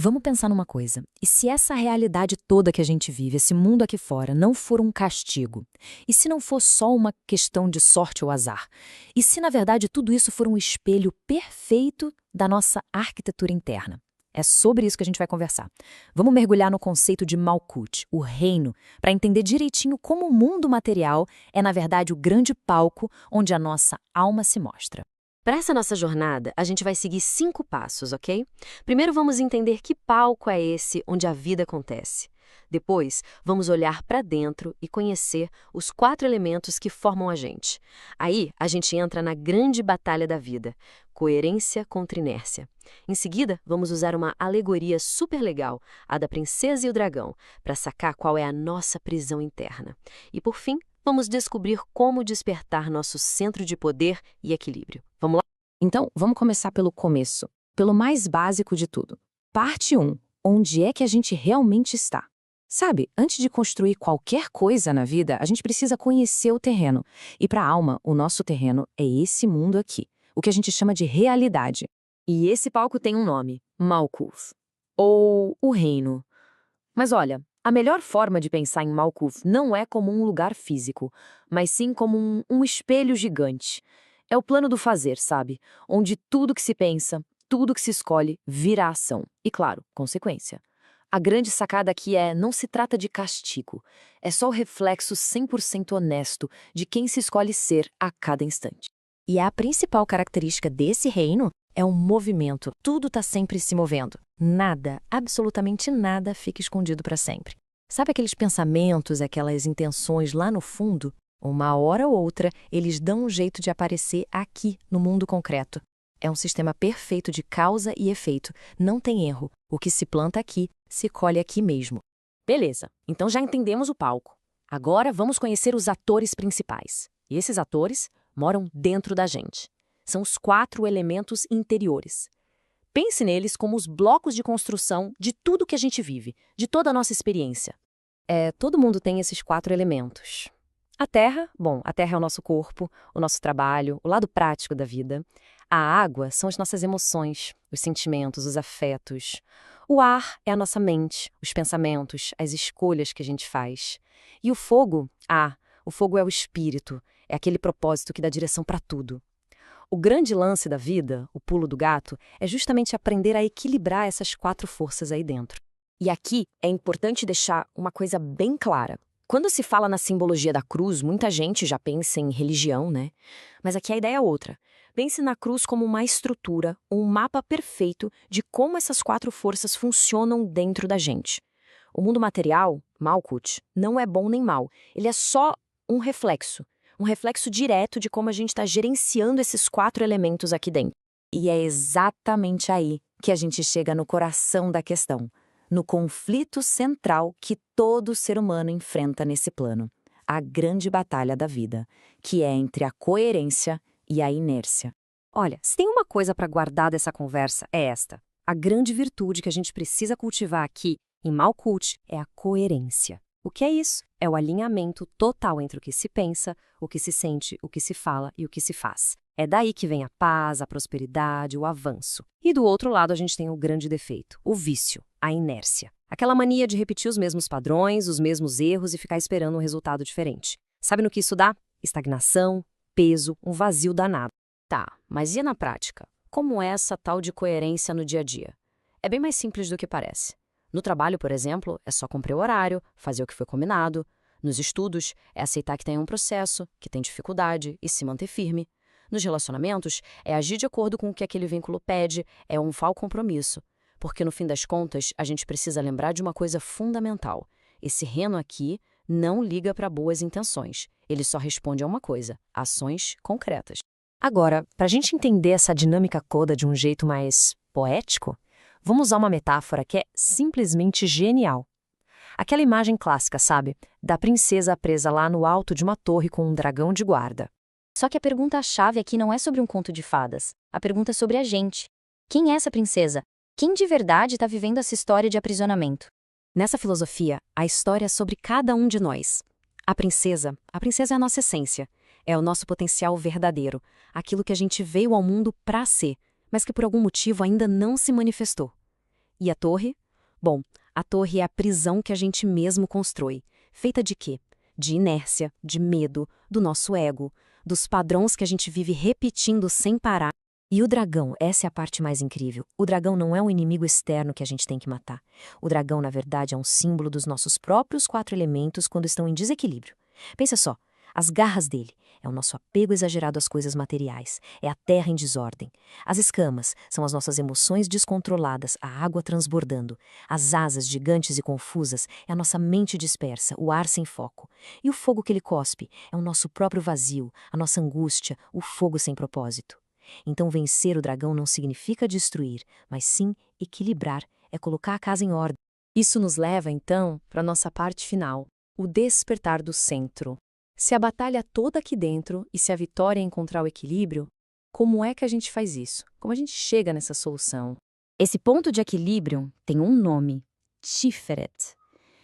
Vamos pensar numa coisa. E se essa realidade toda que a gente vive, esse mundo aqui fora, não for um castigo? E se não for só uma questão de sorte ou azar? E se, na verdade, tudo isso for um espelho perfeito da nossa arquitetura interna? É sobre isso que a gente vai conversar. Vamos mergulhar no conceito de Malkuth, o reino, para entender direitinho como o mundo material é, na verdade, o grande palco onde a nossa alma se mostra. Para essa nossa jornada, a gente vai seguir 5 passos, ok? Primeiro, vamos entender que palco é esse onde a vida acontece. Depois, vamos olhar para dentro e conhecer os 4 elementos que formam a gente. Aí, a gente entra na grande batalha da vida, coerência contra inércia. Em seguida, vamos usar uma alegoria super legal, a da princesa e o dragão, para sacar qual é a nossa prisão interna. E por fim, vamos descobrir como despertar nosso centro de poder e equilíbrio. Vamos lá? Então, vamos começar pelo começo, pelo mais básico de tudo. Parte 1. Onde é que a gente realmente está? Sabe, antes de construir qualquer coisa na vida, a gente precisa conhecer o terreno. E para a alma, o nosso terreno é esse mundo aqui, o que a gente chama de realidade. E esse palco tem um nome, Malkuth. Ou o reino. Mas olha, a melhor forma de pensar em Malkuth não é como um lugar físico, mas sim como um espelho gigante. É o plano do fazer, sabe? Onde tudo que se pensa, tudo que se escolhe, vira ação. E claro, consequência. A grande sacada aqui não se trata de castigo. É só o reflexo 100% honesto de quem se escolhe ser a cada instante. E a principal característica desse reino é o movimento. Tudo está sempre se movendo. Nada, absolutamente nada fica escondido para sempre. Sabe aqueles pensamentos, aquelas intenções lá no fundo? Uma hora ou outra, eles dão um jeito de aparecer aqui, no mundo concreto. É um sistema perfeito de causa e efeito. Não tem erro. O que se planta aqui, se colhe aqui mesmo. Beleza, então já entendemos o palco. Agora vamos conhecer os atores principais. E esses atores moram dentro da gente. São os 4 elementos interiores. Pense neles como os blocos de construção de tudo que a gente vive, de toda a nossa experiência. Todo mundo tem esses 4 elementos. A terra, a terra é o nosso corpo, o nosso trabalho, o lado prático da vida. A água são as nossas emoções, os sentimentos, os afetos. O ar é a nossa mente, os pensamentos, as escolhas que a gente faz. E o fogo? O fogo é o espírito, é aquele propósito que dá direção para tudo. O grande lance da vida, o pulo do gato, é justamente aprender a equilibrar essas 4 forças aí dentro. E aqui é importante deixar uma coisa bem clara. Quando se fala na simbologia da cruz, muita gente já pensa em religião, né? Mas aqui a ideia é outra. Pense na cruz como uma estrutura, um mapa perfeito de como essas 4 forças funcionam dentro da gente. O mundo material, Malkuth, não é bom nem mal. Ele é só um reflexo direto de como a gente está gerenciando esses 4 elementos aqui dentro. E é exatamente aí que a gente chega no coração da questão, no conflito central que todo ser humano enfrenta nesse plano, a grande batalha da vida, que é entre a coerência e a inércia. Olha, se tem uma coisa para guardar dessa conversa é esta. A grande virtude que a gente precisa cultivar aqui, em Malkuth, é a coerência. O que é isso? É o alinhamento total entre o que se pensa, o que se sente, o que se fala e o que se faz. É daí que vem a paz, a prosperidade, o avanço. E do outro lado a gente tem o grande defeito, o vício, a inércia. Aquela mania de repetir os mesmos padrões, os mesmos erros e ficar esperando um resultado diferente. Sabe no que isso dá? Estagnação, peso, um vazio danado. Tá, mas e na prática? Como é essa tal de coerência no dia a dia? É bem mais simples do que parece. No trabalho, por exemplo, é só cumprir o horário, fazer o que foi combinado. Nos estudos, é aceitar que tem um processo, que tem dificuldade e se manter firme. Nos relacionamentos, é agir de acordo com o que aquele vínculo pede, é honrar o compromisso. Porque, no fim das contas, a gente precisa lembrar de uma coisa fundamental. Esse reno aqui não liga para boas intenções. Ele só responde a uma coisa, ações concretas. Agora, para a gente entender essa dinâmica toda de um jeito mais poético, vamos usar uma metáfora que é simplesmente genial. Aquela imagem clássica, sabe? Da princesa presa lá no alto de uma torre com um dragão de guarda. Só que a pergunta-chave aqui não é sobre um conto de fadas. A pergunta é sobre a gente. Quem é essa princesa? Quem de verdade está vivendo essa história de aprisionamento? Nessa filosofia, a história é sobre cada um de nós. A princesa é a nossa essência. É o nosso potencial verdadeiro. Aquilo que a gente veio ao mundo para ser, mas que por algum motivo ainda não se manifestou. E a torre? Bom, a torre é a prisão que a gente mesmo constrói. Feita de quê? De inércia, de medo, do nosso ego, dos padrões que a gente vive repetindo sem parar. E o dragão, essa é a parte mais incrível. O dragão não é um inimigo externo que a gente tem que matar. O dragão, na verdade, é um símbolo dos nossos próprios 4 elementos quando estão em desequilíbrio. Pensa só, as garras dele é o nosso apego exagerado às coisas materiais, é a terra em desordem. As escamas são as nossas emoções descontroladas, a água transbordando. As asas gigantes e confusas é a nossa mente dispersa, o ar sem foco. E o fogo que ele cospe é o nosso próprio vazio, a nossa angústia, o fogo sem propósito. Então vencer o dragão não significa destruir, mas sim equilibrar, é colocar a casa em ordem. Isso nos leva, então, para a nossa parte final, o despertar do centro. Se a batalha toda aqui dentro e se a vitória é encontrar o equilíbrio, como é que a gente faz isso? Como a gente chega nessa solução? Esse ponto de equilíbrio tem um nome: Tiferet.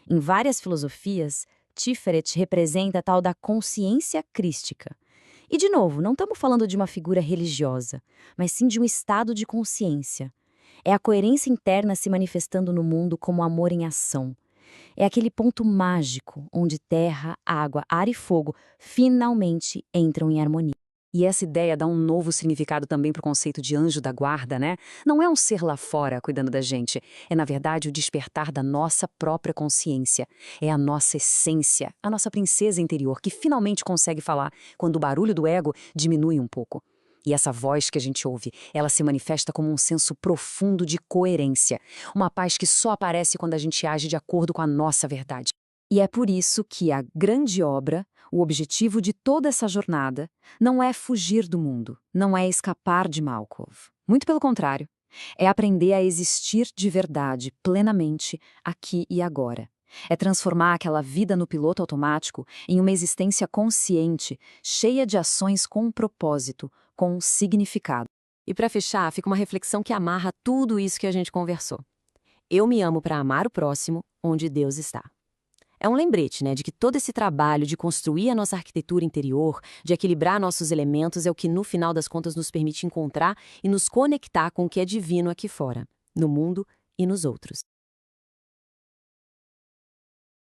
Em várias filosofias, Tiferet representa a tal da consciência crística. E, de novo, não estamos falando de uma figura religiosa, mas sim de um estado de consciência. É a coerência interna se manifestando no mundo como amor em ação. É aquele ponto mágico onde terra, água, ar e fogo finalmente entram em harmonia. E essa ideia dá um novo significado também para o conceito de anjo da guarda, né? Não é um ser lá fora cuidando da gente. É, na verdade, o despertar da nossa própria consciência. É a nossa essência, a nossa princesa interior, que finalmente consegue falar quando o barulho do ego diminui um pouco. E essa voz que a gente ouve, ela se manifesta como um senso profundo de coerência. Uma paz que só aparece quando a gente age de acordo com a nossa verdade. E é por isso que a grande obra, o objetivo de toda essa jornada, não é fugir do mundo, não é escapar de Malkov. Muito pelo contrário, é aprender a existir de verdade, plenamente, aqui e agora. É transformar aquela vida no piloto automático em uma existência consciente, cheia de ações com um propósito, com um significado. E para fechar, fica uma reflexão que amarra tudo isso que a gente conversou. Eu me amo para amar o próximo onde Deus está. É um lembrete, né, de que todo esse trabalho de construir a nossa arquitetura interior, de equilibrar nossos elementos, é o que no final das contas nos permite encontrar e nos conectar com o que é divino aqui fora, no mundo e nos outros.